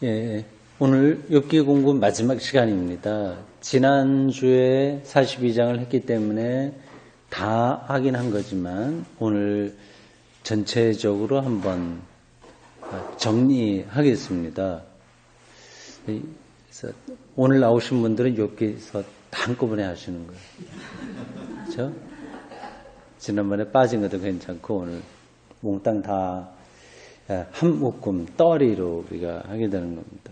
예, 오늘 욥기 공부 마지막 시간입니다. 지난주에 42장을 했기 때문에 다 하긴 한 거지만 오늘 전체적으로 한번 정리하겠습니다. 그래서 오늘 나오신 분들은 욥기에서 한꺼번에 하시는 거예요. 그렇죠? 지난번에 빠진 것도 괜찮고 오늘 몽땅 다 한 묶음 떠리로 우리가 하게 되는 겁니다.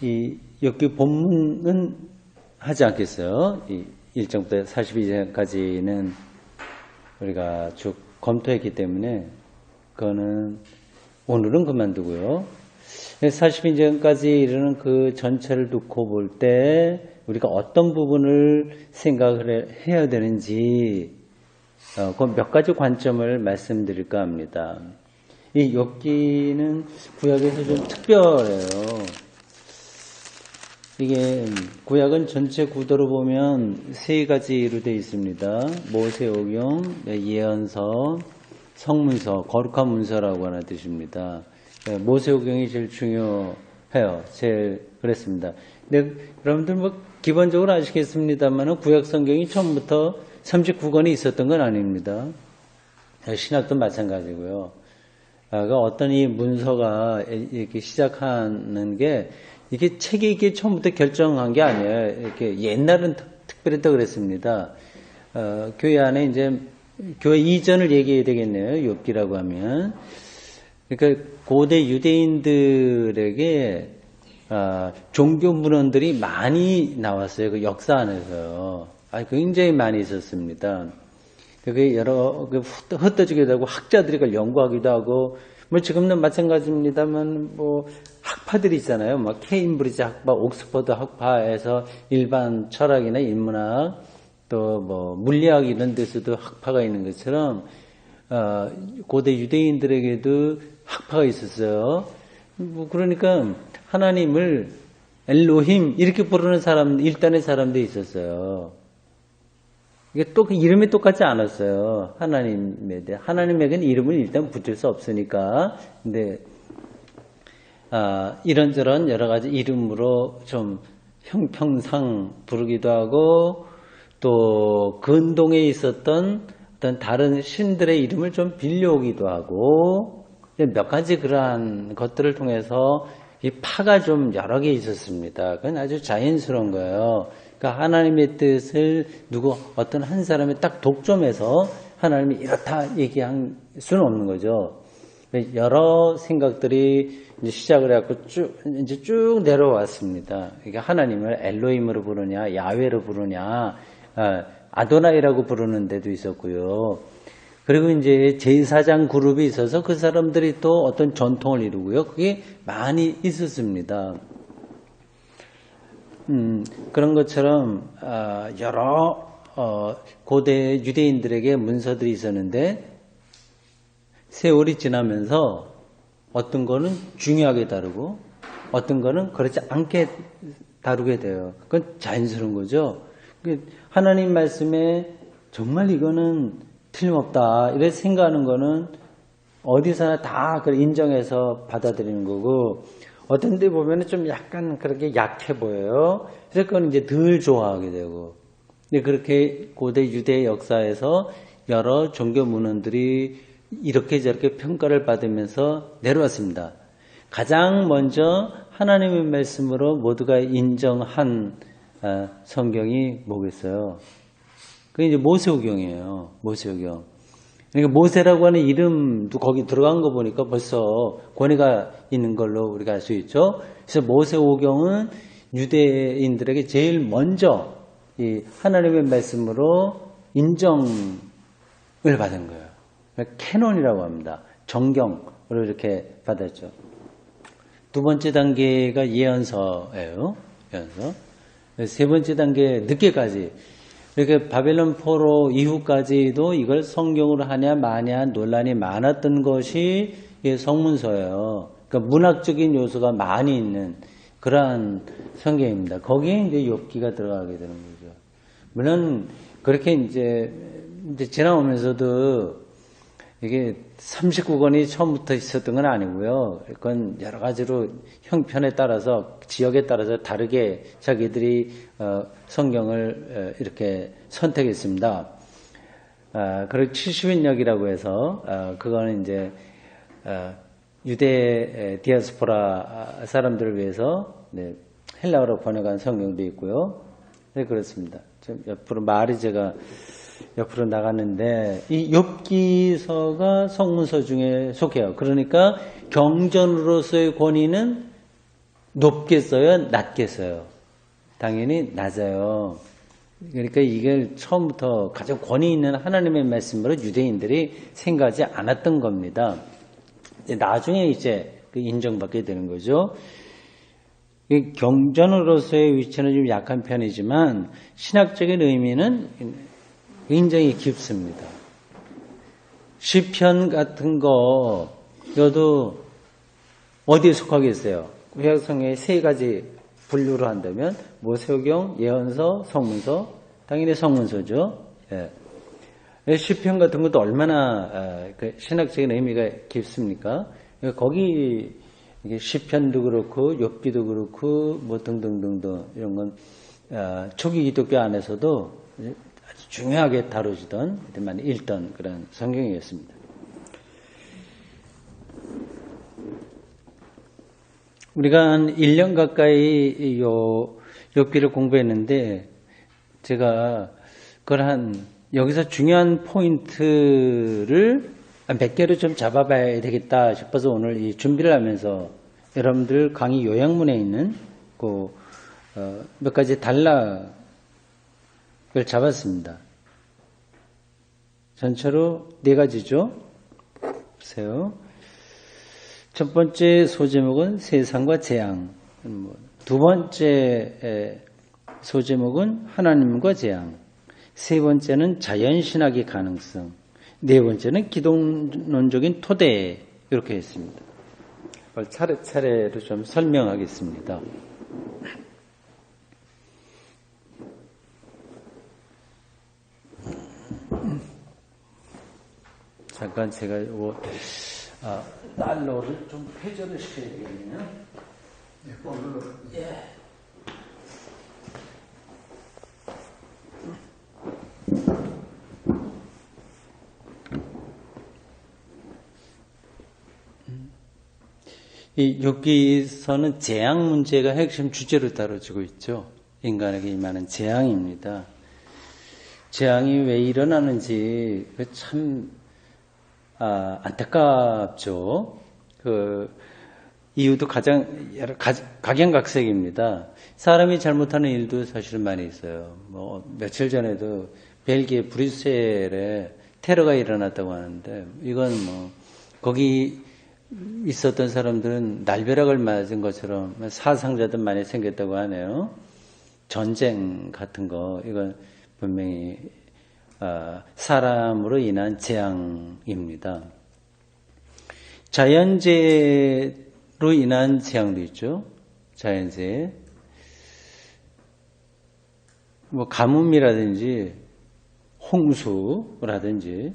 이 욥기 본문은 하지 않겠어요. 이 1장부터 42장까지는 우리가 쭉 검토했기 때문에 그거는 오늘은 그만두고요. 42장까지 이르는 그 전체를 놓고 볼 때 우리가 어떤 부분을 생각을 해야 되는지 그 몇 가지 관점을 말씀드릴까 합니다. 이 욥기는 구약에서 좀 특별해요. 이게 구약은 전체 구도로 보면 세 가지로 되어 있습니다. 모세오경, 예언서, 성문서, 거룩한 문서라고 하는 뜻입니다. 모세오경이 제일 중요해요. 제일 그랬습니다. 근데 여러분들 뭐 기본적으로 아시겠습니다만 구약 성경이 처음부터 39권이 있었던 건 아닙니다. 신학도 마찬가지고요. 어떤 이 문서가 이렇게 시작하는 게 이게 책이 이게 처음부터 결정한 게 아니에요. 이렇게 옛날은 특별히 더 그랬습니다. 교회 안에 이제 교회 이전을 얘기해야 되겠네요. 욥기라고 하면. 그러니까 고대 유대인들에게 종교 문헌들이 많이 나왔어요. 그 역사 안에서요. 굉장히 많이 있었습니다. 그게 여러 흩어지기도 하고 학자들이 그걸 연구하기도 하고 뭐 지금도 마찬가지입니다만 뭐 학파들이 있잖아요. 막 케임브리지 학파, 옥스퍼드 학파에서 일반 철학이나 인문학 또 뭐 물리학 이런 데서도 학파가 있는 것처럼 고대 유대인들에게도 학파가 있었어요. 뭐 그러니까 하나님을 엘로힘 이렇게 부르는 사람 일단의 사람도 있었어요. 이게 또 그 이름이 똑같지 않았어요. 하나님에게는 이름을 일단 붙일 수 없으니까. 근데 이런저런 여러 가지 이름으로 좀 형평상 부르기도 하고 또 근동에 있었던 어떤 다른 신들의 이름을 좀 빌려오기도 하고 몇 가지 그러한 것들을 통해서 이 파가 좀 여러 개 있었습니다. 그건 아주 자연스러운 거예요. 그러니까 하나님의 뜻을 어떤 한 사람이 딱 독점해서 하나님이 이렇다 얘기할 수는 없는 거죠. 여러 생각들이 이제 시작을 해갖고 쭉 내려왔습니다. 그러니까 하나님을 엘로힘으로 부르냐, 야훼로 부르냐, 아도나이라고 부르는 데도 있었고요. 그리고 이제 제사장 그룹이 있어서 그 사람들이 또 어떤 전통을 이루고요. 그게 많이 있었습니다. 그런 것처럼 여러 고대 유대인들에게 문서들이 있었는데 세월이 지나면서 어떤 거는 중요하게 다루고 어떤 거는 그렇지 않게 다루게 돼요. 그건 자연스러운 거죠. 하나님 말씀에 정말 이거는 틀림없다 이렇게 생각하는 거는 어디서나 다 그걸 인정해서 받아들이는 거고 어떤 데 보면은 좀 약간 그렇게 약해 보여요. 그래서 그건 이제 덜 좋아하게 되고. 근데 그렇게 고대 유대 역사에서 여러 종교 문헌들이 이렇게 저렇게 평가를 받으면서 내려왔습니다. 가장 먼저 하나님의 말씀으로 모두가 인정한 성경이 뭐겠어요? 그게 이제 모세오경이에요. 모세오경. 그러니까 모세라고 하는 이름도 거기 들어간 거 보니까 벌써 권위가 있는 걸로 우리가 알 수 있죠. 그래서 모세오경은 유대인들에게 제일 먼저 이 하나님의 말씀으로 인정을 받은 거예요. 캐논이라고 합니다. 정경으로 이렇게 받았죠. 두 번째 단계가 예언서예요. 예언서. 세 번째 단계 늦게까지. 이렇게 바벨론 포로 이후까지도 이걸 성경으로 하냐 마냐 논란이 많았던 것이 성문서예요. 그러니까 문학적인 요소가 많이 있는 그러한 성경입니다. 거기에 이제 욥기가 들어가게 되는 거죠. 물론 그렇게 이제 지나오면서도 이게 39권이 처음부터 있었던 건 아니고요. 그건 여러 가지로 형편에 따라서 지역에 따라서 다르게 자기들이 성경을 이렇게 선택했습니다. 그리고 70인역이라고 해서 그거는 이제 유대 디아스포라 사람들을 위해서 헬라어로 번역한 성경도 있고요. 네, 그렇습니다. 좀 옆으로 말이 제가 옆으로 나갔는데 이 욥기서가 성문서 중에 속해요. 그러니까 경전으로서의 권위는 높게 써요, 낮게 써요? 당연히 낮아요. 그러니까 이걸 처음부터 가장 권위 있는 하나님의 말씀으로 유대인들이 생각하지 않았던 겁니다. 나중에 이제 인정받게 되는 거죠. 경전으로서의 위치는 좀 약한 편이지만 신학적인 의미는 굉장히 깊습니다. 시편 같은 거 여도 어디에 속하겠어요? 구약성경의 세 가지 분류로 한다면 모세오경, 예언서, 성문서, 당연히 성문서죠. 예. 시편 같은 것도 얼마나 신학적인 의미가 깊습니까? 거기 이게 시편도 그렇고 욥기도 그렇고 뭐 등등등등 이런 건 초기 기독교 안에서도 아주 중요하게 다루지던 많이 읽던 그런 성경이었습니다. 우리가 한 1년 가까이 욥기를 공부했는데 제가 그걸 여기서 중요한 포인트를 몇 개로 좀 잡아봐야 되겠다 싶어서 오늘 이 준비를 하면서 여러분들 강의 요약문에 있는 몇 가지 단락을 잡았습니다. 전체로 4가지죠. 보세요. 첫 번째 소제목은 세상과 재앙. 두 번째 소제목은 하나님과 재앙. 세 번째는 자연신학의 가능성. 네 번째는 기독론적인 토대. 이렇게 했습니다. 차례차례로 좀 설명하겠습니다. 잠깐 제가 난로를 좀 회전을 시켜야 되겠네요. 예. 이 욥기서는 재앙 문제가 핵심 주제로 다뤄지고 있죠. 인간에게 임하는 재앙입니다. 재앙이 왜 일어나는지 참 안타깝죠. 이유도 각양각색입니다. 사람이 잘못하는 일도 사실은 많이 있어요. 며칠 전에도 벨기에 브뤼셀에 테러가 일어났다고 하는데 이건 거기 있었던 사람들은 날벼락을 맞은 것처럼 사상자들 많이 생겼다고 하네요. 전쟁 같은 거 이건 분명히 사람으로 인한 재앙입니다. 자연재해로 인한 재앙도 있죠. 자연재해. 가뭄이라든지 홍수라든지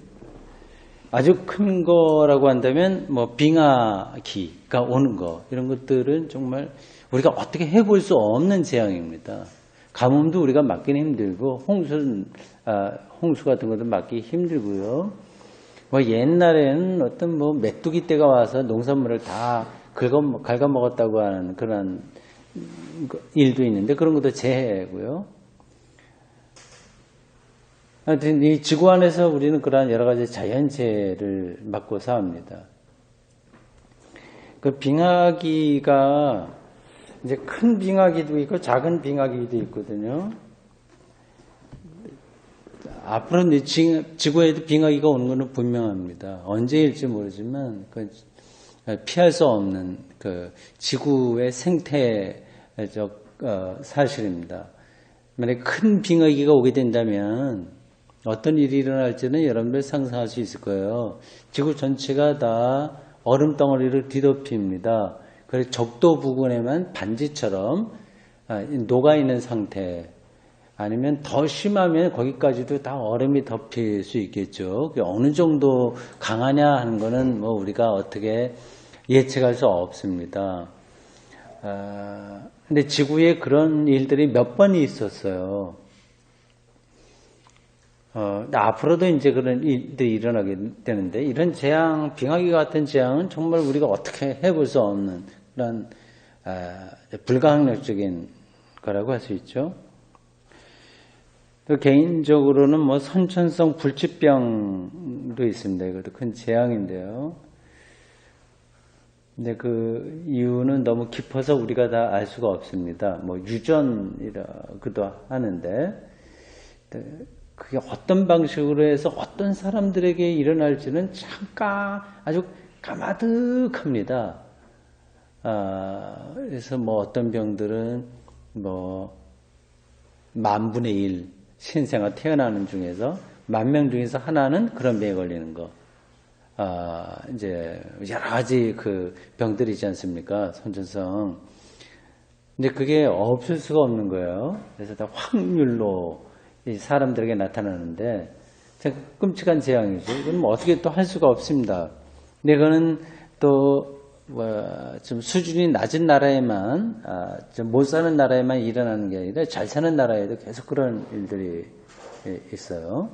아주 큰 거라고 한다면 빙하기가 오는 거 이런 것들은 정말 우리가 어떻게 해볼 수 없는 재앙입니다. 가뭄도 우리가 막기는 힘들고 홍수 같은 것도 막기 힘들고요. 옛날에는 어떤 메뚜기 떼가 와서 농산물을 다 갉아먹었다고 하는 그런 일도 있는데 그런 것도 재해고요. 하여튼 이 지구 안에서 우리는 그러한 여러 가지 자연재해를 맞고 삽니다. 그 빙하기가 이제 큰 빙하기도 있고 작은 빙하기도 있거든요. 앞으로 지구에도 빙하기가 오는 것은 분명합니다. 언제일지 모르지만 피할 수 없는 지구의 생태적 사실입니다. 만약에 큰 빙하기가 오게 된다면 어떤 일이 일어날지는 여러분들 상상할 수 있을 거예요. 지구 전체가 다 얼음 덩어리를 뒤덮입니다. 그래서 적도 부근에만 반지처럼 녹아있는 상태. 아니면 더 심하면 거기까지도 다 얼음이 덮일 수 있겠죠. 그게 어느 정도 강하냐 하는 거는 뭐 우리가 어떻게 예측할 수 없습니다. 근데 지구에 그런 일들이 몇 번이 있었어요. 앞으로도 이제 그런 일들이 일어나게 되는데, 이런 재앙, 빙하기 같은 재앙은 정말 우리가 어떻게 해볼 수 없는 그런 불가항력적인 거라고 할 수 있죠. 또 개인적으로는 뭐 선천성 불치병도 있습니다. 이것도 큰 재앙인데요. 근데 그 이유는 너무 깊어서 우리가 다 알 수가 없습니다. 뭐 유전이라고도 하는데, 그게 어떤 방식으로 해서 어떤 사람들에게 일어날지는 잠깐 아주 까마득합니다. 그래서 뭐 어떤 병들은 뭐 10,000분의 1 신생아 태어나는 중에서 10,000명 중에서 하나는 그런 병에 걸리는 거. 이제 여러 가지 그 병들이 있지 않습니까? 선천성. 근데 그게 없을 수가 없는 거예요. 그래서 다 확률로 이 사람들에게 나타나는데 끔찍한 재앙이죠. 이건 뭐 어떻게 또 할 수가 없습니다. 근데 그거는 또 좀 수준이 낮은 나라에만, 좀 못 사는 나라에만 일어나는 게 아니라 잘 사는 나라에도 계속 그런 일들이 있어요.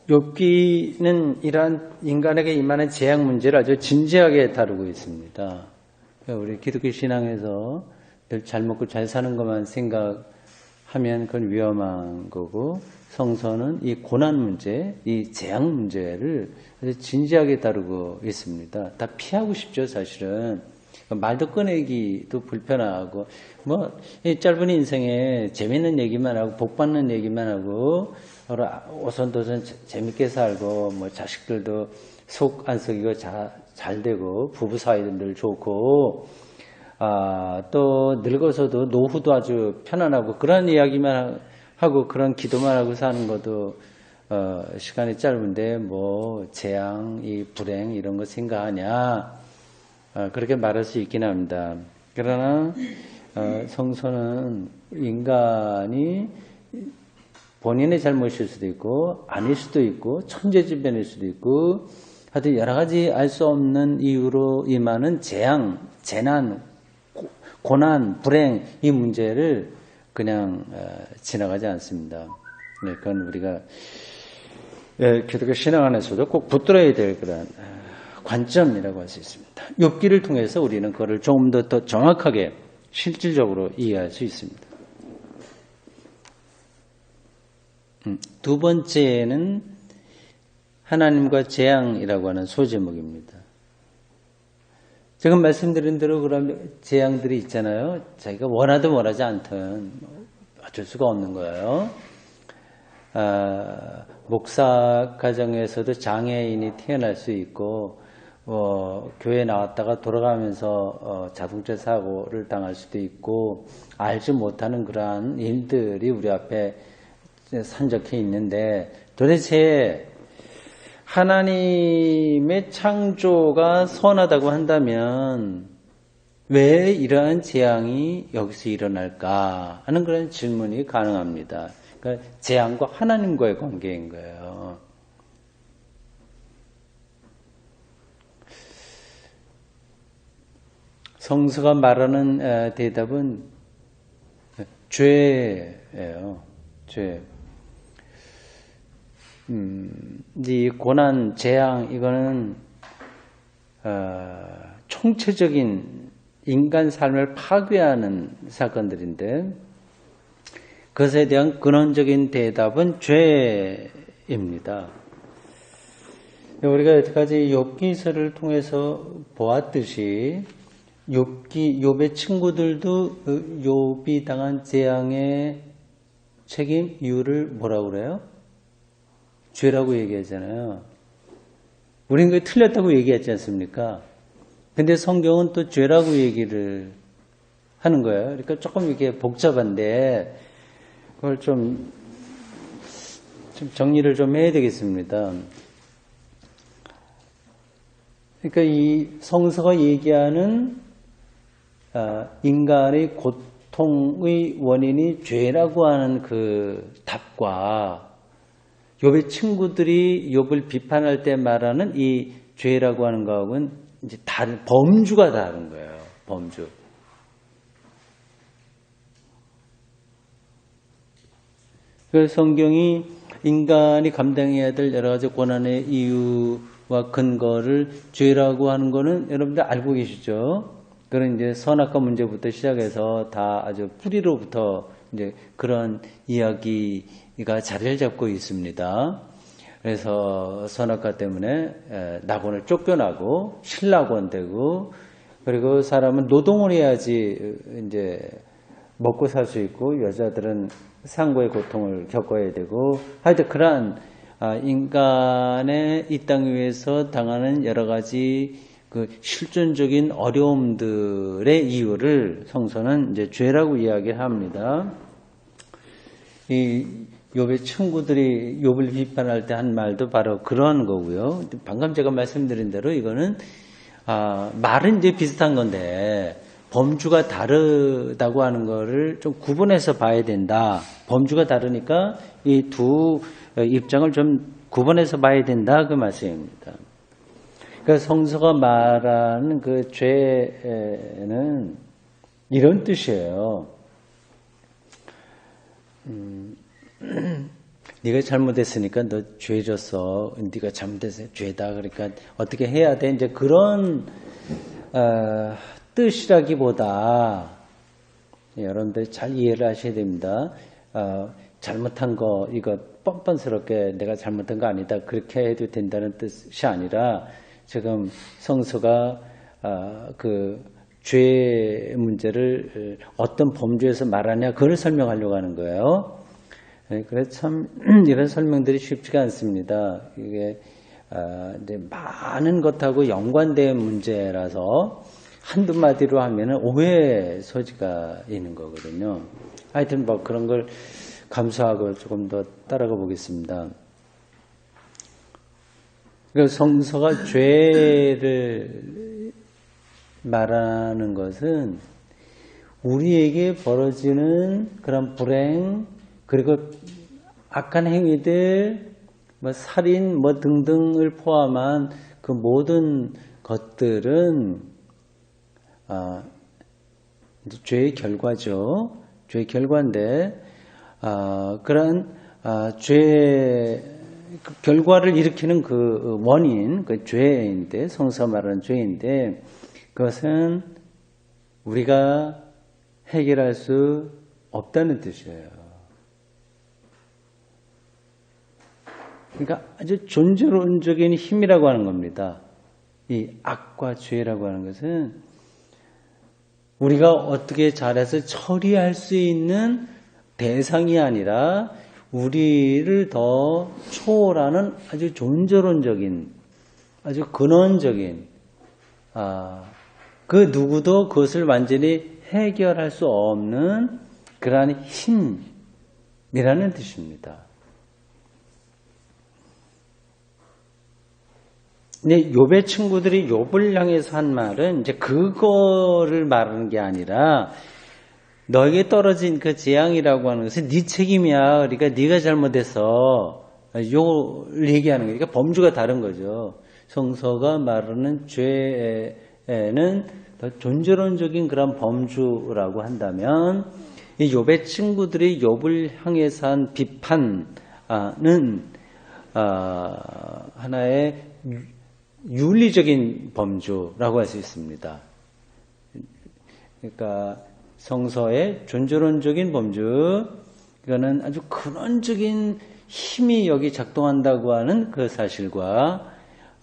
욥기는 이러한 인간에게 임하는 재앙 문제를 아주 진지하게 다루고 있습니다. 우리 기독교 신앙에서 늘 잘 먹고 잘 사는 것만 생각하면 그건 위험한 거고, 성서는 이 고난 문제, 이 재앙 문제를 아주 진지하게 다루고 있습니다. 다 피하고 싶죠, 사실은. 말도 꺼내기도 불편하고, 뭐, 이 짧은 인생에 재밌는 얘기만 하고, 복 받는 얘기만 하고, 오손도손 재밌게 살고, 뭐, 자식들도 속 안 썩이고 잘 되고, 부부 사이도 늘 좋고, 또 늙어서도 노후도 아주 편안하고, 그런 이야기만 하고, 그런 기도만 하고 사는 것도, 시간이 짧은데, 뭐, 재앙, 이 불행, 이런 거 생각하냐, 그렇게 말할 수 있긴 합니다. 그러나, 성서는 인간이 본인의 잘못일 수도 있고, 아닐 수도 있고, 천재지변일 수도 있고, 하여튼 여러 가지 알 수 없는 이유로 임하는 재앙, 재난, 고난, 불행, 이 문제를 그냥 지나가지 않습니다. 네, 그건 우리가 기독교 신앙 안에서도 꼭 붙들어야 될 그런 관점이라고 할 수 있습니다. 욥기를 통해서 우리는 그거를 조금 더 정확하게 실질적으로 이해할 수 있습니다. 두 번째는 하나님과 재앙이라고 하는 소제목입니다. 지금 말씀드린 대로 그런 재앙들이 있잖아요. 자기가 원하든 원하지 않든 어쩔 수가 없는 거예요. 목사 가정에서도 장애인이 태어날 수 있고, 교회 나왔다가 돌아가면서 자동차 사고를 당할 수도 있고, 알지 못하는 그러한 일들이 우리 앞에 산적해 있는데, 도대체 하나님의 창조가 선하다고 한다면 왜 이러한 재앙이 여기서 일어날까 하는 그런 질문이 가능합니다. 그러니까 재앙과 하나님과의 관계인 거예요. 성서가 말하는 대답은 죄예요. 죄. 이 고난, 재앙, 이거는 총체적인 인간 삶을 파괴하는 사건들인데, 그것에 대한 근원적인 대답은 죄입니다. 우리가 여태까지 욥기서를 통해서 보았듯이 욥의 친구들도 욥이 당한 재앙의 책임 이유를 뭐라고 그래요? 죄라고 얘기하잖아요. 우리는 그게 틀렸다고 얘기하지 않습니까? 근데 성경은 또 죄라고 얘기를 하는 거예요. 그러니까 조금 이게 복잡한데 그걸 좀 정리를 좀 해야 되겠습니다. 그러니까 이 성서가 얘기하는 인간의 고통의 원인이 죄라고 하는 그 답과 욥의 친구들이 욥을 비판할 때 말하는 이 죄라고 하는 거하고는 이제 다른 범주가 다른 거예요. 범주. 그래서 성경이 인간이 감당해야 될 여러 가지 고난의 이유와 근거를 죄라고 하는 거는 여러분들 알고 계시죠? 그런 이제 선악과 문제부터 시작해서 다 아주 뿌리로부터 이제 그런 이야기가 자리를 잡고 있습니다. 그래서 선악과 때문에 낙원을 쫓겨나고 신락원 되고, 그리고 사람은 노동을 해야지 이제 먹고 살 수 있고, 여자들은 상고의 고통을 겪어야 되고, 하여튼 그러한 인간의 이 땅 위에서 당하는 여러 가지 그 실존적인 어려움들의 이유를 성서는 이제 죄라고 이야기합니다. 이 욥의 친구들이 욥을 비판할 때 한 말도 바로 그런 거고요. 방금 제가 말씀드린 대로 이거는 말은 이제 비슷한 건데 범주가 다르다고 하는 거를 좀 구분해서 봐야 된다. 범주가 다르니까 이 두 입장을 좀 구분해서 봐야 된다, 그 말씀입니다. 그러니까 성서가 말하는 그 죄는 이런 뜻이에요. 네가 잘못했으니까 너 죄졌어. 네가 잘못해서 죄다. 그러니까 어떻게 해야 돼? 이제 그런 뜻이라기보다 여러분들 잘 이해를 하셔야 됩니다. 잘못한 거 이거 뻔뻔스럽게 내가 잘못한 거 아니다 그렇게 해도 된다는 뜻이 아니라 지금 성서가 그 죄 문제를 어떤 범주에서 말하냐 그걸 설명하려고 하는 거예요. 그래서 참 이런 설명들이 쉽지가 않습니다. 이게 이제 많은 것하고 연관된 문제라서 한두 마디로 하면은 오해 소지가 있는 거거든요. 하여튼 뭐 그런 걸 감수하고 조금 더 따라가 보겠습니다. 그래서 성서가 죄를 말하는 것은 우리에게 벌어지는 그런 불행, 그리고 악한 행위들, 뭐 살인, 뭐 등등을 포함한 그 모든 것들은 이제 죄의 결과죠. 죄의 결과인데 그런 죄 그 결과를 일으키는 그 원인, 그 죄인데 성서 말하는 죄인데 그것은 우리가 해결할 수 없다는 뜻이에요. 그러니까 아주 존재론적인 힘이라고 하는 겁니다. 이 악과 죄라고 하는 것은 우리가 어떻게 잘해서 처리할 수 있는 대상이 아니라 우리를 더 초월하는 아주 존재론적인, 아주 근원적인, 그 누구도 그것을 완전히 해결할 수 없는 그러한 힘이라는 뜻입니다. 근데 욥의 친구들이 욥을 향해서 한 말은 이제 그거를 말하는 게 아니라 너에게 떨어진 그 재앙이라고 하는 것은 네 책임이야. 그러니까 네가 잘못해서 이걸 얘기하는 거니까 범주가 다른 거죠. 성서가 말하는 죄에는 더 존재론적인 그런 범주라고 한다면 이 욥의 친구들이 욥을 향해서 한 비판은 하나의 윤리적인 범주라고 할 수 있습니다. 그러니까 성서의 존재론적인 범주, 이거는 아주 근원적인 힘이 여기 작동한다고 하는 그 사실과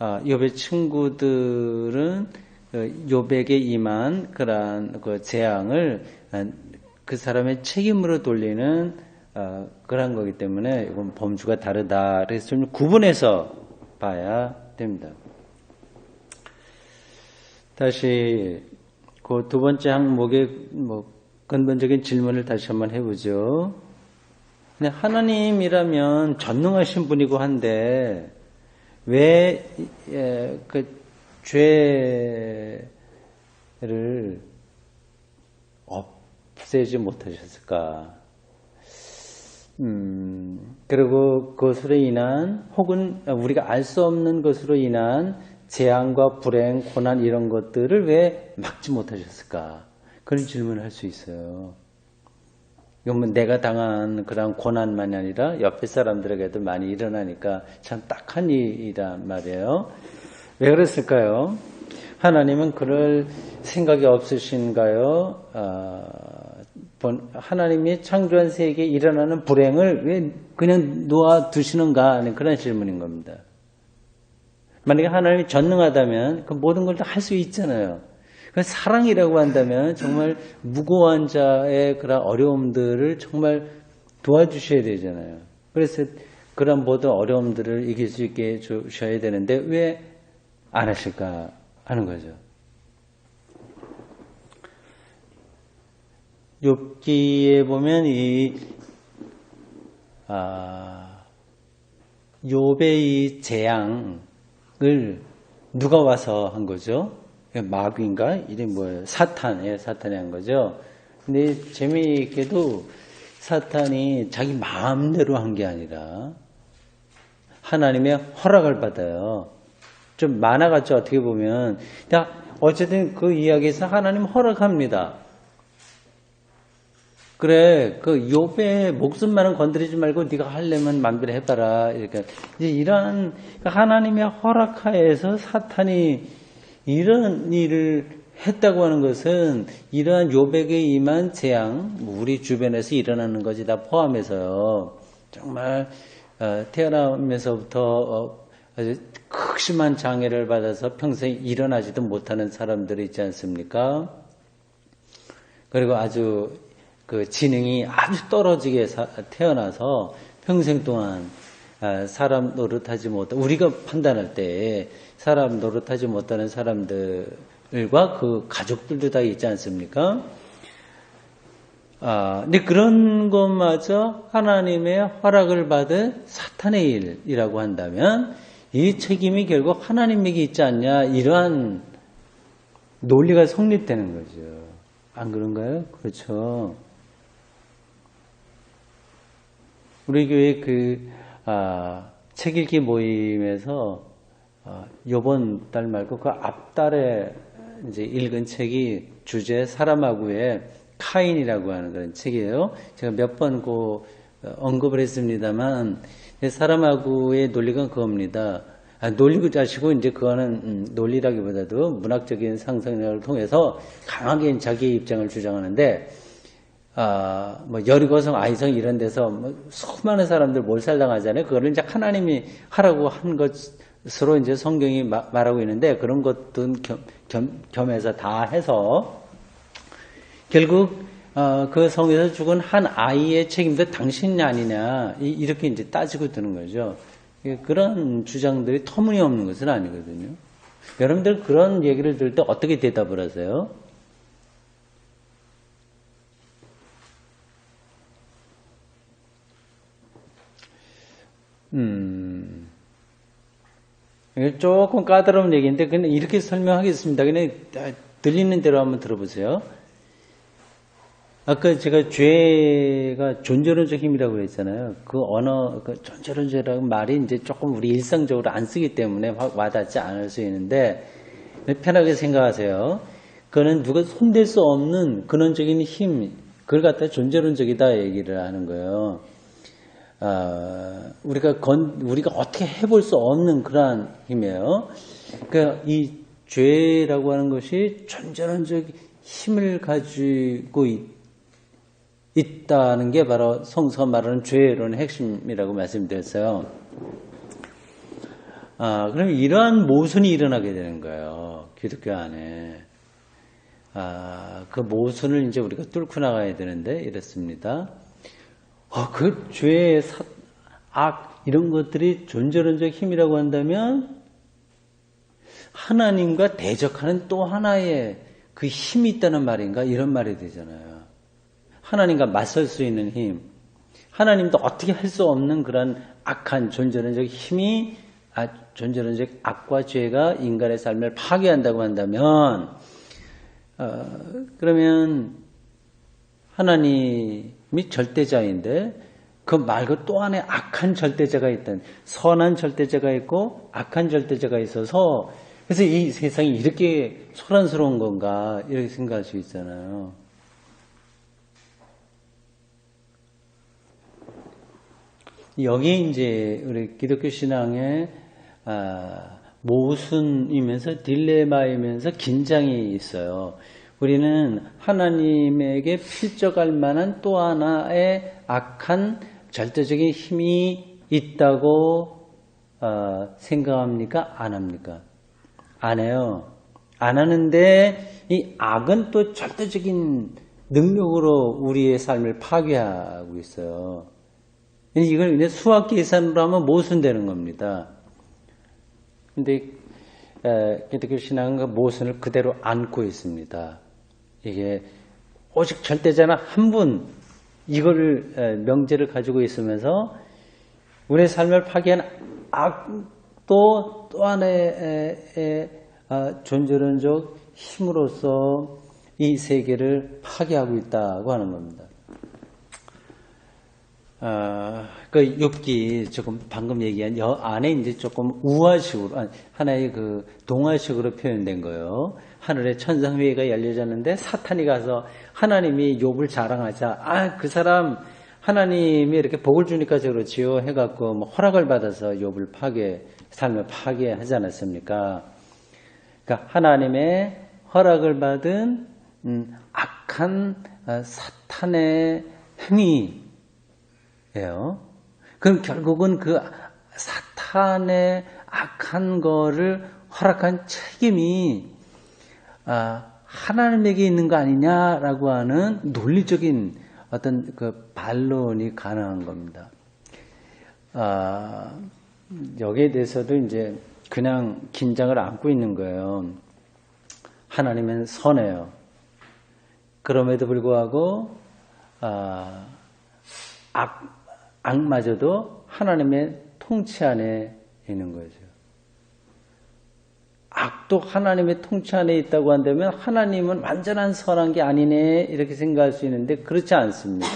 욥의 친구들은 욥에게 임한 그러한 그 재앙을 그 사람의 책임으로 돌리는 그런 거기 때문에 이건 범주가 다르다. 그래서 좀 구분해서 봐야 됩니다. 다시 그 두 번째 항목의 근본적인 질문을 다시 한번 해보죠. 근데 하나님이라면 전능하신 분이고 한데 왜 그 죄를 없애지 못하셨을까? 그리고 그것으로 인한 혹은 우리가 알 수 없는 것으로 인한 재앙과 불행, 고난 이런 것들을 왜 막지 못하셨을까? 그런 질문을 할 수 있어요. 이건 내가 당한 그런 고난만이 아니라 옆에 사람들에게도 많이 일어나니까 참 딱한 일이란 말이에요. 왜 그랬을까요? 하나님은 그럴 생각이 없으신가요? 하나님이 창조한 세계에 일어나는 불행을 왜 그냥 놓아두시는가 하는 그런 질문인 겁니다. 만약에 하나님이 전능하다면 그 모든 걸 다 할 수 있잖아요. 사랑이라고 한다면 정말 무고한 자의 그런 어려움들을 정말 도와주셔야 되잖아요. 그래서 그런 모든 어려움들을 이길 수 있게 해주셔야 되는데 왜 안 하실까 하는 거죠. 욥기에 보면 욥의 이 재앙을 누가 와서 한 거죠? 마귀인가? 이름이 뭐예요? 사탄이 한 거죠. 근데 재미있게도 사탄이 자기 마음대로 한 게 아니라 하나님의 허락을 받아요. 좀 많아갔죠. 어떻게 보면. 어쨌든 그 이야기에서 하나님 허락합니다. 그래, 그 욥의 목숨만은 건드리지 말고 네가 하려면 마음대로 해봐라. 이렇게 이제 이러한 하나님의 허락하에서 사탄이 이런 일을 했다고 하는 것은 이러한 욥에게 임한 재앙, 우리 주변에서 일어나는 것이 다 포함해서요. 정말 태어나면서부터 아주 극심한 장애를 받아서 평생 일어나지도 못하는 사람들이 있지 않습니까? 그리고 아주 그 지능이 아주 떨어지게 태어나서 평생 동안 사람 노릇하지 못한, 우리가 판단할 때 사람 노릇하지 못하는 사람들과 그 가족들도 다 있지 않습니까? 근데 그런 것마저 하나님의 허락을 받은 사탄의 일이라고 한다면 이 책임이 결국 하나님에게 있지 않냐, 이러한 논리가 성립되는 거죠. 안 그런가요? 그렇죠. 우리 교회 책 읽기 모임에서 요번 달 말고 그 앞달에 이제 읽은 책이 주제 사람하고의 카인이라고 하는 그런 책이에요. 제가 몇 번 언급을 했습니다만 사람하고의 논리가 그겁니다. 논리고 자시고 이제 그거는 논리라기보다도 문학적인 상상력을 통해서 강하게 자기의 입장을 주장하는데 뭐 여리고성, 아이성 이런 데서 뭐 수많은 사람들 몰살당하잖아요. 그거를 이제 하나님이 하라고 한 것으로 이제 성경이 말하고 있는데 그런 것도 겸해서 다 해서 결국 그 성에서 죽은 한 아이의 책임도 당신이 아니냐 이렇게 이제 따지고 드는 거죠. 그런 주장들이 터무니없는 것은 아니거든요. 여러분들 그런 얘기를 들을 때 어떻게 대답을 하세요? 조금 까다로운 얘기인데 그냥 이렇게 설명하겠습니다. 그냥 들리는 대로 한번 들어보세요. 아까 제가 죄가 존재론적 힘이라고 그랬잖아요. 그 언어, 그 존재론적이라는 말이 이제 조금 우리 일상적으로 안 쓰기 때문에 와닿지 않을 수 있는데 편하게 생각하세요. 그거는 누가 손댈 수 없는 근원적인 힘, 그걸 갖다 존재론적이다 얘기를 하는 거예요. 우리가 어떻게 해볼 수 없는 그러한 힘이에요. 그러니까 이 죄라고 하는 것이 존재론적 힘을 가지고 있다는 게 바로 성서가 말하는 죄론의 핵심이라고 말씀드렸어요. 그럼 이러한 모순이 일어나게 되는 거예요. 기독교 안에. 그 모순을 이제 우리가 뚫고 나가야 되는데 이렇습니다. 그 죄의 악 이런 것들이 존재론적 힘이라고 한다면 하나님과 대적하는 또 하나의 그 힘이 있다는 말인가? 이런 말이 되잖아요. 하나님과 맞설 수 있는 힘. 하나님도 어떻게 할 수 없는 그런 악한 존재론적 힘이 존재론적 악과 죄가 인간의 삶을 파괴한다고 한다면 그러면 하나님이 절대자인데 그 말고 또 하나의 악한 절대자가 있던 선한 절대자가 있고 악한 절대자가 있어서 그래서 이 세상이 이렇게 소란스러운 건가 이렇게 생각할 수 있잖아요. 여기 이제 우리 기독교 신앙의 모순이면서 딜레마이면서 긴장이 있어요. 우리는 하나님에게 필적할 만한 또 하나의 악한 절대적인 힘이 있다고 생각합니까? 안 합니까? 안 해요. 안 하는데 이 악은 또 절대적인 능력으로 우리의 삶을 파괴하고 있어요. 이걸 이제 수학 계산으로 하면 모순되는 겁니다. 근데 기독교 신앙은 그 모순을 그대로 안고 있습니다. 이게 오직 절대자는 한 분 이거를 명제를 가지고 있으면서 우리의 삶을 파괴한 악도 또 하나의 존재론적 힘으로써 이 세계를 파괴하고 있다고 하는 겁니다. 그 욥기 조금 방금 얘기한 안에 이제 조금 우화식으로 하나의 그 동화식으로 표현된 거예요. 하늘에 천상회의가 열려졌는데 사탄이 가서 하나님이 욥을 자랑하자 그 사람 하나님이 이렇게 복을 주니까 그렇지요 해갖고 뭐 허락을 받아서 욥을 삶을 파괴하지 않았습니까? 그러니까 하나님의 허락을 받은 악한 사탄의 행위 예요. 그럼 결국은 그 사탄의 악한 거를 허락한 책임이 하나님에게 있는 거 아니냐라고 하는 논리적인 어떤 그 반론이 가능한 겁니다. 여기에 대해서도 이제 그냥 긴장을 안고 있는 거예요. 하나님은 선해요. 그럼에도 불구하고 악마저도 하나님의 통치 안에 있는 거죠. 악도 하나님의 통치 안에 있다고 한다면 하나님은 완전한 선한 게 아니네 이렇게 생각할 수 있는데 그렇지 않습니다.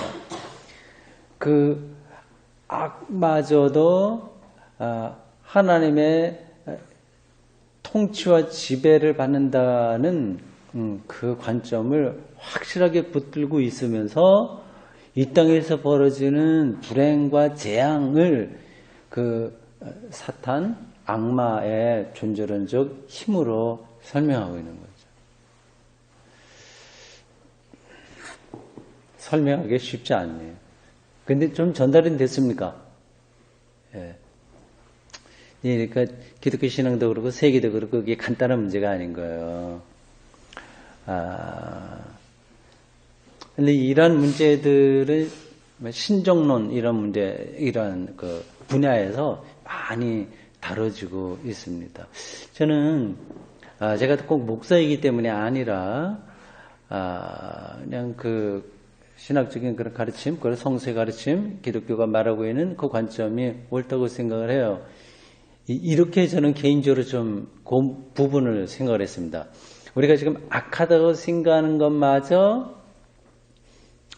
그 악마저도 하나님의 통치와 지배를 받는다는 그 관점을 확실하게 붙들고 있으면서 이 땅에서 벌어지는 불행과 재앙을 그 사탄, 악마의 존재론적 힘으로 설명하고 있는 거죠. 설명하기 쉽지 않네요. 근데 좀 전달이 됐습니까? 예. 그러니까 기독교 신앙도 그렇고 세계도 그렇고 그게 간단한 문제가 아닌 거예요. 근데 이런 문제들을 신정론 이런 문제 이런 그 분야에서 많이 다뤄지고 있습니다. 저는 제가 꼭 목사이기 때문에 아니라 그냥 그 신학적인 그런 가르침, 그런 성서의 가르침, 기독교가 말하고 있는 그 관점이 옳다고 생각을 해요. 이렇게 저는 개인적으로 좀 그 부분을 생각을 했습니다. 우리가 지금 악하다고 생각하는 것마저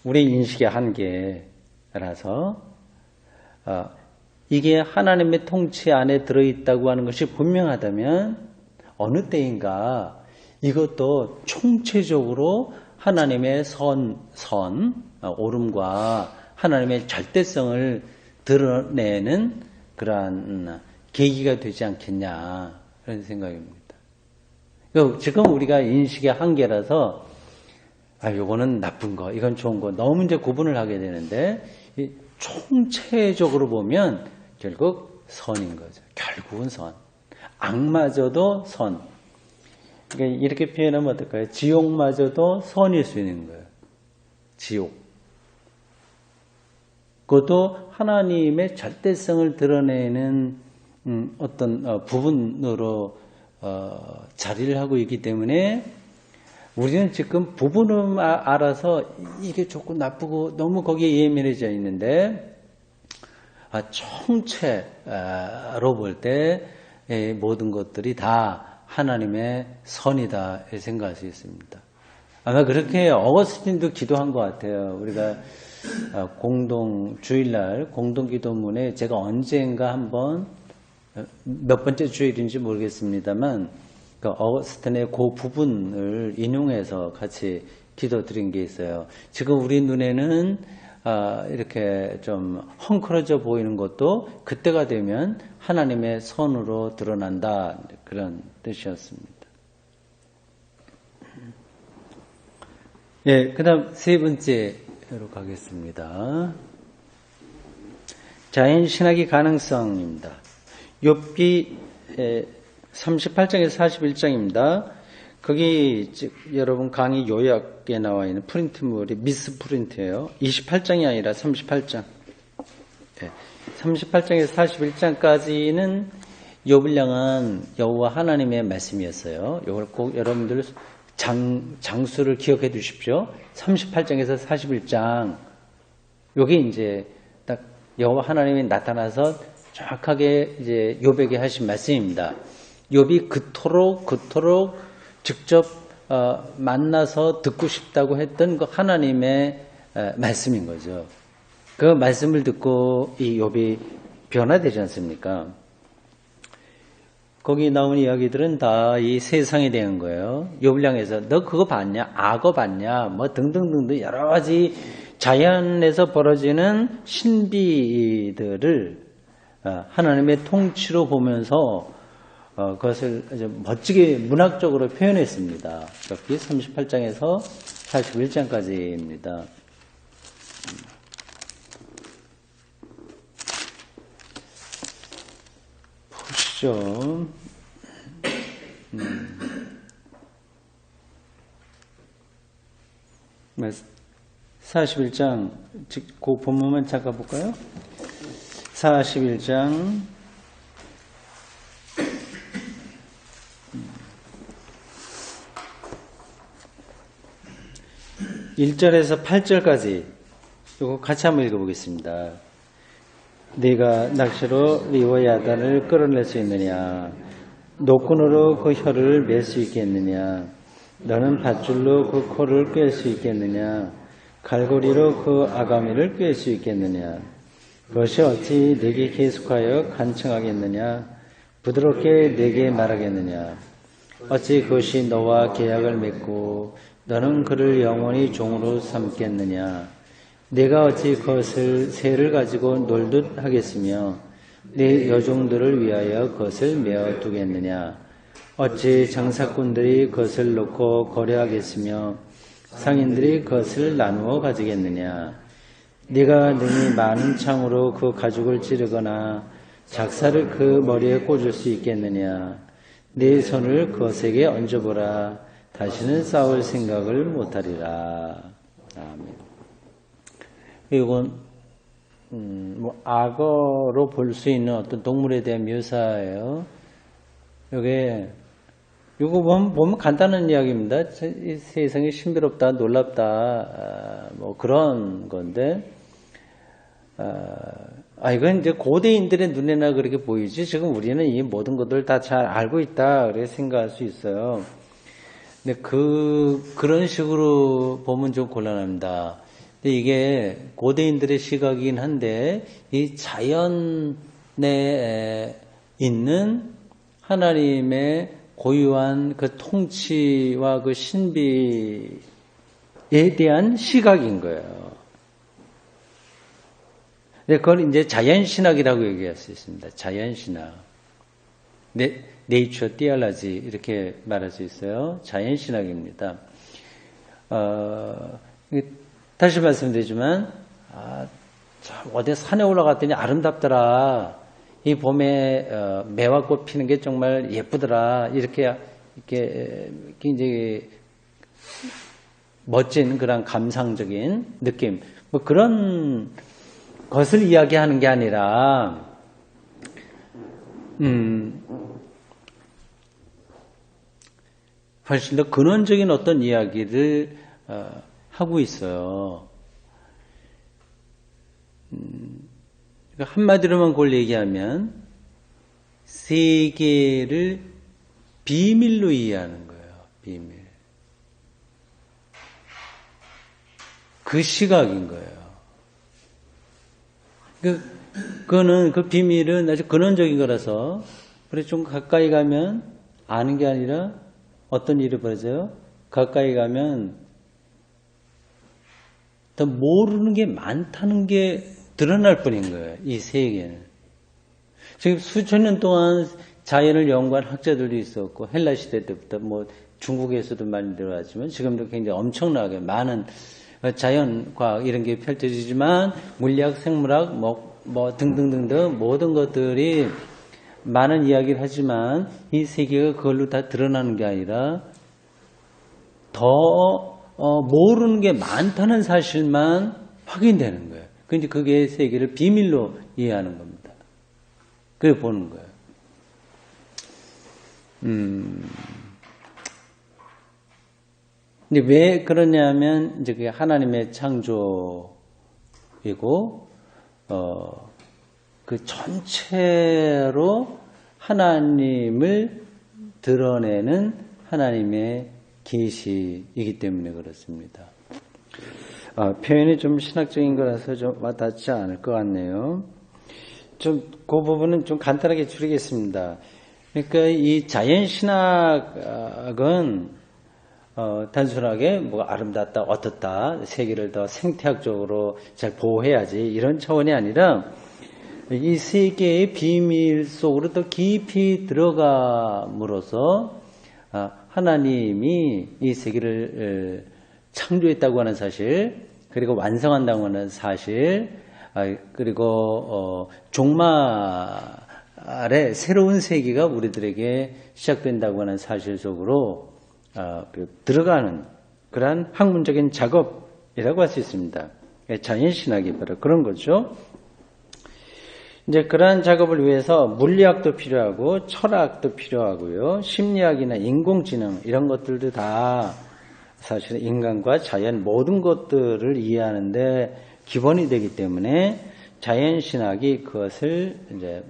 우리 인식의 한계라서 이게 하나님의 통치 안에 들어있다고 하는 것이 분명하다면 어느 때인가 이것도 총체적으로 하나님의 옳음과 하나님의 절대성을 드러내는 그러한 계기가 되지 않겠냐 그런 생각입니다. 지금 우리가 인식의 한계라서 요거는 나쁜 거, 이건 좋은 거 너무 이제 구분을 하게 되는데 총체적으로 보면 결국 선인 거죠. 결국은 선. 악마저도 선. 그러니까 이렇게 표현하면 어떨까요? 지옥마저도 선일 수 있는 거예요. 지옥. 그것도 하나님의 절대성을 드러내는 어떤 부분으로 자리를 하고 있기 때문에 우리는 지금 부분을 알아서 이게 좋고 나쁘고 너무 거기에 예민해져 있는데 총체로 볼 때 모든 것들이 다 하나님의 선이다 생각할 수 있습니다. 아마 그렇게 어거스틴도 기도한 것 같아요. 우리가 주일날 공동기도문에 제가 언젠가 한번 몇 번째 주일인지 모르겠습니다만 그 어거스틴의 그 부분을 인용해서 같이 기도 드린 게 있어요. 지금 우리 눈에는 이렇게 좀 헝클어져 보이는 것도 그때가 되면 하나님의 선으로 드러난다, 그런 뜻이었습니다. 예, 그 다음 세 번째로 가겠습니다. 자연신학의 가능성입니다. 욥기 38장에서 41장입니다. 거기 여러분 강의 요약에 나와 있는 프린트물이 미스 프린트예요. 28장이 아니라 38장. 38장에서 41장까지는 욥을 향한 여호와 하나님의 말씀이었어요. 이걸 꼭 여러분들 장수를 기억해 두십시오. 38장에서 41장. 요게 이제 딱 여호와 하나님이 나타나서 정확하게 이제 욥에게 하신 말씀입니다. 욥이 그토록 직접 만나서 듣고 싶다고 했던 그 하나님의 말씀인 거죠. 그 말씀을 듣고 이 욥이 변화되지 않습니까? 거기 나온 이야기들은 다 이 세상에 대한 거예요. 욥을 향해서 너 그거 봤냐? 악어 봤냐? 뭐 등등등등 여러 가지 자연에서 벌어지는 신비들을 하나님의 통치로 보면서 그것을 아주 멋지게 문학적으로 표현했습니다. 여기 38장에서 41장까지입니다. 보시죠. 41장, 그 본문만 잠깐 볼까요? 41장 1절에서 8절까지 이거 같이 한번 읽어보겠습니다. 네가 낚시로 리워야단을 끌어낼 수 있느냐? 노끈으로 그 혀를 맬 수 있겠느냐? 너는 밧줄로 그 코를 꿰 수 있겠느냐? 갈고리로 그 아가미를 꿰 수 있겠느냐? 그것이 어찌 네게 계속하여 간청하겠느냐? 부드럽게 네게 말하겠느냐? 어찌 그것이 너와 계약을 맺고 너는 그를 영원히 종으로 삼겠느냐? 네가 어찌 그것을 새를 가지고 놀듯 하겠으며 네 여종들을 위하여 그것을 메어 두겠느냐? 어찌 장사꾼들이 그것을 놓고 거래하겠으며 상인들이 그것을 나누어 가지겠느냐? 네가 능히 많은 창으로 그 가죽을 찌르거나 작사를 그 머리에 꽂을 수 있겠느냐? 네 손을 그것에게 얹어보라. 다시는 싸울 생각을 못하리라. 아멘. 이건 악어로 볼 수 있는 어떤 동물에 대한 묘사예요. 이거 보면 간단한 이야기입니다. 세상이 신비롭다, 놀랍다, 뭐 그런 건데, 이건 이제 고대인들의 눈에나 그렇게 보이지, 지금 우리는 이 모든 것들을 다 잘 알고 있다, 그렇게 생각할 수 있어요. 근데 그런 식으로 보면 좀 곤란합니다. 근데 이게 고대인들의 시각이긴 한데, 이 자연에 있는 하나님의 고유한 그 통치와 그 신비에 대한 시각인 거예요. 그걸 이제 자연신학이라고 얘기할 수 있습니다. 자연신학. 네이처 티올로지 이렇게 말할 수 있어요. 자연신학입니다. 다시 말씀드리지만 어디 산에 올라갔더니 아름답더라. 이 봄에 매화꽃 피는 게 정말 예쁘더라. 이렇게 이제 멋진 그런 감상적인 느낌. 뭐 그런 것을 이야기하는 게 아니라 훨씬 더 근원적인 어떤 이야기를 하고 있어요. 한마디로만 그걸 얘기하면 세계를 비밀로 이해하는 거예요. 비밀. 그 시각인 거예요. 그거는 그 비밀은 아주 근원적인 거라서 그래 좀 가까이 가면 아는 게 아니라 어떤 일이 벌어져요? 가까이 가면 더 모르는 게 많다는 게 드러날 뿐인 거예요. 이 세계는. 지금 수천 년 동안 자연을 연구한 학자들도 있었고 헬라 시대 때부터 뭐 중국에서도 많이 들어왔지만 지금도 굉장히 엄청나게 많은 자연과학 이런 게 펼쳐지지만 물리학, 생물학 뭐 등등등등 모든 것들이 많은 이야기를 하지만 이 세계가 그걸로 다 드러나는 게 아니라 더 모르는 게 많다는 사실만 확인되는 거예요. 근데 그게 세계를 비밀로 이해하는 겁니다. 그게 보는 거예요. 근데 왜 그러냐면 이제 그게 하나님의 창조이고 그 전체로 하나님을 드러내는 하나님의 계시이기 때문에 그렇습니다. 표현이 좀 신학적인 거라서 좀 와닿지 않을 것 같네요. 좀 그 부분은 좀 간단하게 줄이겠습니다. 그러니까 이 자연신학은 단순하게 뭐 아름답다, 어떻다, 세계를 더 생태학적으로 잘 보호해야지 이런 차원이 아니라 이 세계의 비밀 속으로 더 깊이 들어감으로써 하나님이 이 세계를 창조했다고 하는 사실, 그리고 완성한다고 하는 사실, 그리고 종말의 새로운 세계가 우리들에게 시작된다고 하는 사실 속으로 들어가는 그러한 학문적인 작업이라고 할 수 있습니다. 자연신학이 바로 그런 거죠. 이제 그러한 작업을 위해서 물리학도 필요하고 철학도 필요하고요. 심리학이나 인공지능 이런 것들도 다 사실 인간과 자연 모든 것들을 이해하는데 기본이 되기 때문에 자연신학이 그것을 이제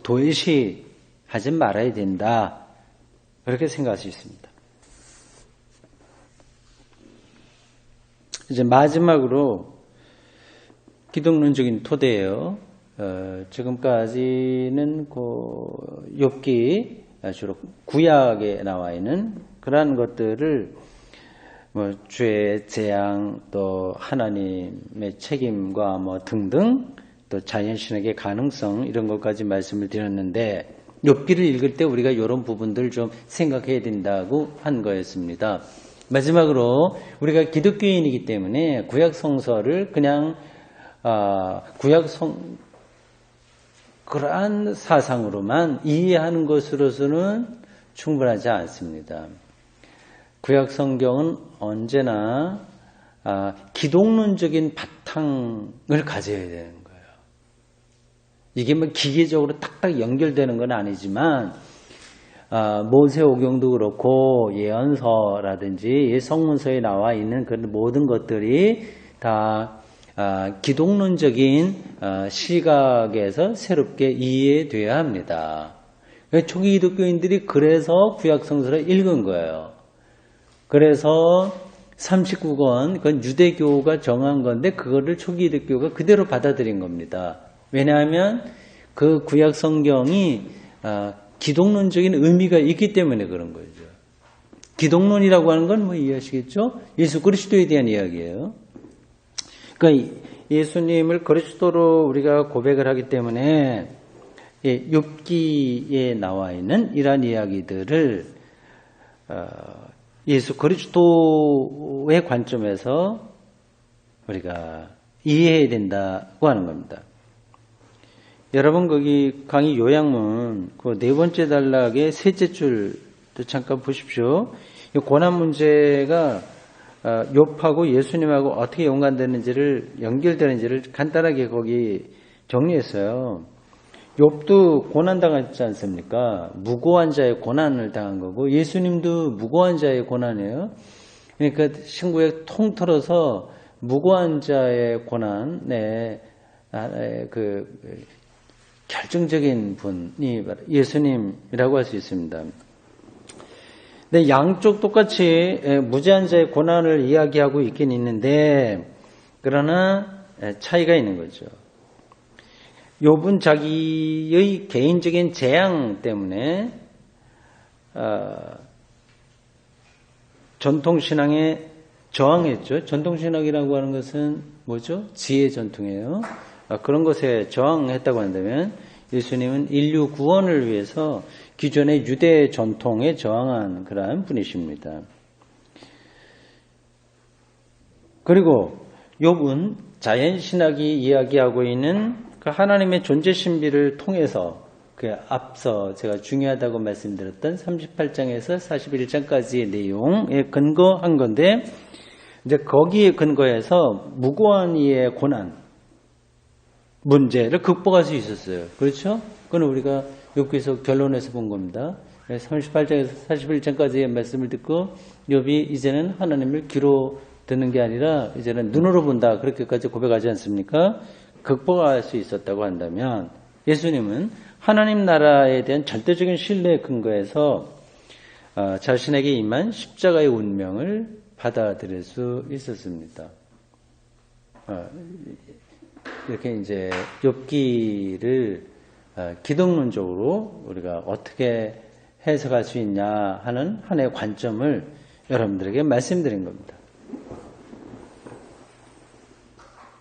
도외시하지 말아야 된다. 그렇게 생각할 수 있습니다. 이제 마지막으로 기독론적인 토대예요. 지금까지는 욥기 주로 구약에 나와 있는 그러한 것들을 죄, 재앙, 또 하나님의 책임과 등등, 또 자연신학의 가능성 이런 것까지 말씀을 드렸는데 욥기를 읽을 때 우리가 이런 부분들 좀 생각해야 된다고 한 거였습니다. 마지막으로 우리가 기독교인이기 때문에 구약 성서를 그냥 그러한 사상으로만 이해하는 것으로서는 충분하지 않습니다. 구약 성경은 언제나 기독론적인 바탕을 가져야 되는 거예요. 이게 기계적으로 딱딱 연결되는 건 아니지만 모세오경도 그렇고 예언서라든지 성문서에 나와 있는 그런 모든 것들이 다 기독론적인 시각에서 새롭게 이해돼야 합니다. 초기 기독교인들이 그래서 구약 성서를 읽은 거예요. 그래서 39권 그건 유대교가 정한 건데 그거를 초기 기독교가 그대로 받아들인 겁니다. 왜냐하면 그 구약 성경이 기독론적인 의미가 있기 때문에 그런 거죠. 기독론이라고 하는 건 이해하시겠죠? 예수 그리스도에 대한 이야기예요. 그러니까 예수님을 그리스도로 우리가 고백을 하기 때문에 욥기에 나와 있는 이러한 이야기들을 예수 그리스도의 관점에서 우리가 이해해야 된다고 하는 겁니다. 여러분 거기 강의 요약문 그 네 번째 단락의 셋째 줄도 잠깐 보십시오. 이 고난 문제가 욥하고 예수님하고 어떻게 연결되는지를 간단하게 거기 정리했어요. 욥도 고난당했지 않습니까? 무고한 자의 고난을 당한 거고 예수님도 무고한 자의 고난이에요. 그러니까 신구약 통틀어서 무고한 자의 고난에 결정적인 분이 예수님이라고 할 수 있습니다. 근데 양쪽 똑같이 무죄한 자의 고난을 이야기하고 있긴 있는데 그러나 차이가 있는 거죠. 욥은 자기의 개인적인 재앙 때문에 전통신앙에 저항했죠. 전통신학이라고 하는 것은 뭐죠? 지혜 전통이에요. 그런 것에 저항했다고 한다면 예수님은 인류 구원을 위해서 기존의 유대 전통에 저항한 그러한 분이십니다. 그리고 욥은 자연신학이 이야기하고 있는 그 하나님의 존재 신비를 통해서 그 앞서 제가 중요하다고 말씀드렸던 38장에서 41장까지의 내용에 근거한 건데 이제 거기에 근거해서 무고한 이의 고난 문제를 극복할 수 있었어요. 그렇죠? 그건 우리가 욥기서 결론에서 본 겁니다. 38장에서 41장까지의 말씀을 듣고 욥이 이제는 하나님을 귀로 듣는 게 아니라 이제는 눈으로 본다 그렇게까지 고백하지 않습니까? 극복할 수 있었다고 한다면 예수님은 하나님 나라에 대한 절대적인 신뢰에 근거해서 자신에게 임한 십자가의 운명을 받아들일 수 있었습니다. 이렇게 이제 욥기를 기독론적으로 우리가 어떻게 해석할 수 있냐 하는 하나의 관점을 여러분들에게 말씀드린 겁니다.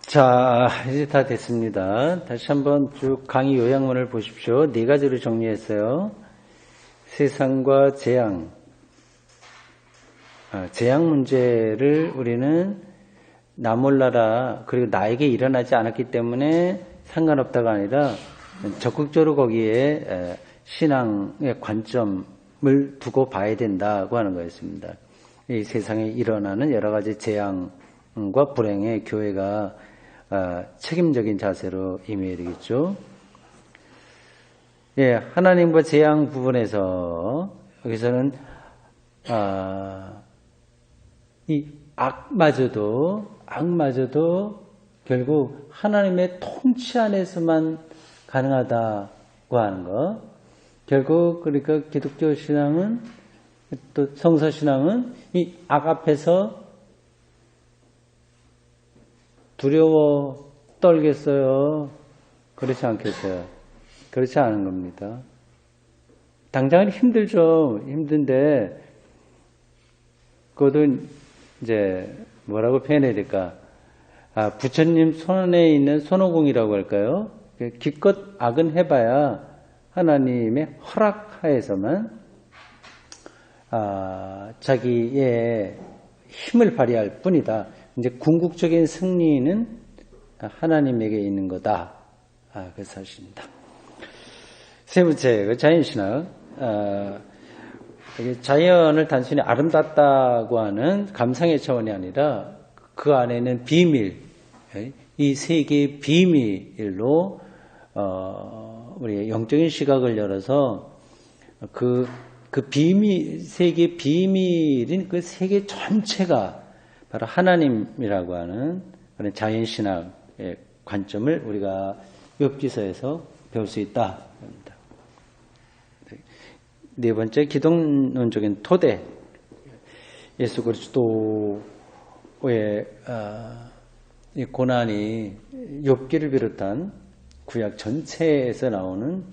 자, 이제 다 됐습니다. 다시 한번 쭉 강의 요약문을 보십시오. 네 가지로 정리했어요. 세상과 재앙. 재앙 문제를 우리는 나 몰라라 그리고 나에게 일어나지 않았기 때문에 상관없다가 아니라 적극적으로 거기에 신앙의 관점을 두고 봐야 된다고 하는 거였습니다. 이 세상에 일어나는 여러 가지 재앙과 불행에 교회가 책임적인 자세로 임해야 되겠죠. 예, 하나님과 재앙 부분에서 여기서는 이 악마저도 결국 하나님의 통치 안에서만 가능하다고 하는 것. 결국 그러니까 기독교 신앙은 또 성서 신앙은 이 악 앞에서 두려워 떨겠어요? 그렇지 않겠어요? 그렇지 않은 겁니다. 당장은 힘들죠. 힘든데 그것은 이제 뭐라고 표현해야 될까? 부처님 손에 있는 손오공이라고 할까요? 기껏 악은 해봐야 하나님의 허락하에서만 자기의 힘을 발휘할 뿐이다. 이제 궁극적인 승리는 하나님에게 있는 거다. 그 사실입니다. 세 번째, 자연신학. 자연을 단순히 아름답다고 하는 감상의 차원이 아니라 그 안에는 비밀, 이 세계의 비밀로 우리 영적인 시각을 열어서 그 비밀, 세계의 비밀인 그 세계 전체가 바로 하나님이라고 하는 그런 자연신학의 관점을 우리가 욥기서에서 배울 수 있다. 네 번째, 기독론적인 토대. 예수 그리스도의 이 고난이 욥기를 비롯한 구약 전체에서 나오는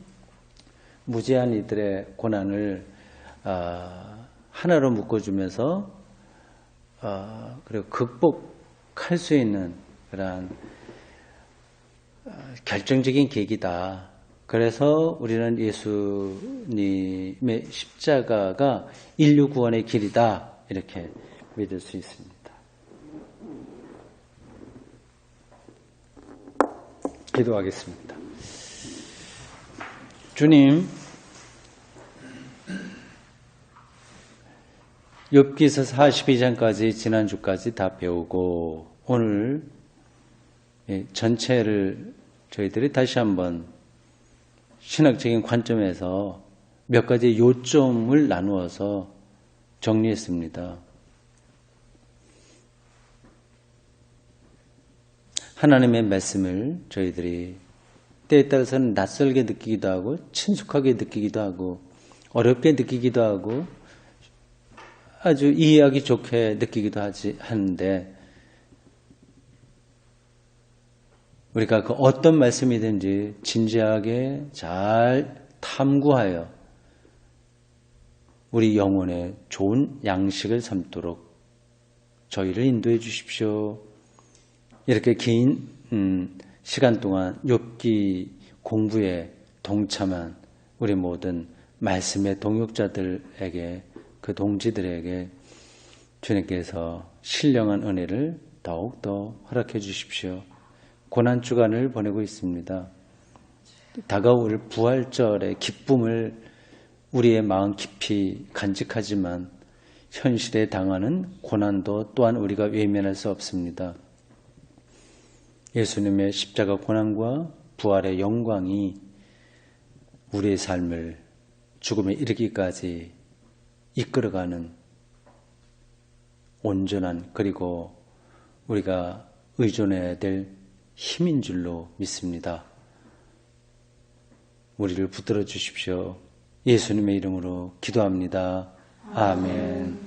무죄한 이들의 고난을 하나로 묶어주면서 그리고 극복할 수 있는 그러한 결정적인 계기다. 그래서 우리는 예수님의 십자가가 인류 구원의 길이다. 이렇게 믿을 수 있습니다. 기도하겠습니다. 주님, 욥기서 42장까지 지난주까지 다 배우고 오늘 전체를 저희들이 다시 한번 신학적인 관점에서 몇 가지 요점을 나누어서 정리했습니다. 하나님의 말씀을 저희들이 때에 따라서는 낯설게 느끼기도 하고 친숙하게 느끼기도 하고 어렵게 느끼기도 하고 아주 이해하기 좋게 느끼기도 하는데 우리가 그 어떤 말씀이든지 진지하게 잘 탐구하여 우리 영혼에 좋은 양식을 삼도록 저희를 인도해 주십시오. 이렇게 긴 시간 동안 욥기 공부에 동참한 우리 모든 말씀의 동역자들에게 그 동지들에게 주님께서 신령한 은혜를 더욱더 허락해 주십시오. 고난주간을 보내고 있습니다. 다가올 부활절의 기쁨을 우리의 마음 깊이 간직하지만 현실에 당하는 고난도 또한 우리가 외면할 수 없습니다. 예수님의 십자가 고난과 부활의 영광이 우리의 삶을 죽음에 이르기까지 이끌어가는 온전한 그리고 우리가 의존해야 될 힘인 줄로 믿습니다. 우리를 붙들어 주십시오. 예수님의 이름으로 기도합니다. 아멘.